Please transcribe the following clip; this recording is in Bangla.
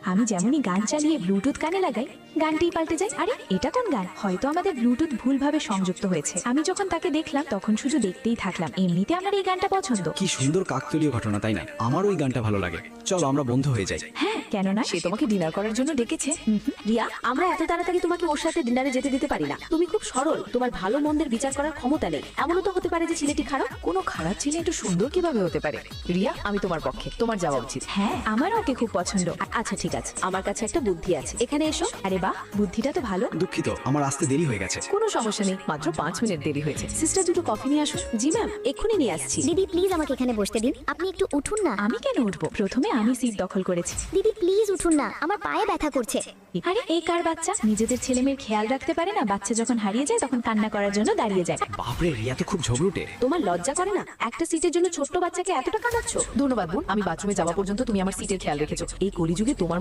আমি যেমনই গান চালিয়ে ব্লুটুথ কানে লাগাই, গানটিই পাল্টে যায়। আরে এটা কোন গান? হয়তো আমাদের ব্লুটুথ ভুলভাবে সংযুক্ত হয়েছে। আমি যখন তাকে দেখলাম তখন শুধু দেখতেই থাকলাম। এমনিতে আমার এই গানটা পছন্দ। কি সুন্দর কাকতালীয় ঘটনা, তাই না? আমার ওই গানটা ভালো লাগে। চলো আমরা বন্ধু হয়ে যাই। হ্যাঁ, কেন না? সে তোমাকে ডিনার করার জন্য ডেকেছে। রিয়া, আমরা এত তাড়াতাড়ি তোমাকে ওর সাথে ডিনারে যেতে দিতে পারি না। তুমি খুব সরল, তোমার ভালো মন্দের বিচার করার ক্ষমতা নেই। এমনও তো হতে পারে যে ছেলেটি খারাপ। কোনো খারাপ ছেলে একটু সুন্দর কিভাবে হতে পারে? রিয়া, আমি তোমার পক্ষে, তোমার যাওয়া উচিত। হ্যাঁ, আমারও ওকে খুব পছন্দ। আচ্ছা ঠিক আছে, আমার কাছে একটা বুদ্ধি আছে, এখানে এসো। আরে বাহ, বুদ্ধিটা তো ভালো। দুঃখিত, আমার আসতে দেরি হয়ে গেছে। কোনো সমস্যা নেই, মাত্র 5 মিনিট দেরি হয়েছে। সিস্টার, দুটো কফি নিয়ে আসো। জি ম্যাম, এক্ষুনি নিয়ে আসছি। দিদি প্লিজ আমাকে এখানে বসতে দিন, আপনি একটু উঠুন না। আমি কেন উঠবো? প্রথমে আমি সিট দখল করেছি। দিদি প্লিজ উঠুন না, আমার পায়ে ব্যথা করছে। আরে এই কার বাচ্চা? নিজেদের ছেলে মেয়ের খেয়াল রাখতে পারে না? বাচ্চা যখন হারিয়ে যায় তখন কান্না করার জন্য দাঁড়িয়ে যায়। বাপরে, রিয়া তো খুব ঝগড়ুটে। তোমার লজ্জা করে না? একটা সিটের জন্য ছোট্ট বাচ্চাকে এতটা কাঁদাচ্ছ? ধন্যবাদ বোন, আমি বাথরুমে যাওয়া পর্যন্ত তুমি আমার সিটের খেয়াল রেখেছো। এই কলিযুগে তোমার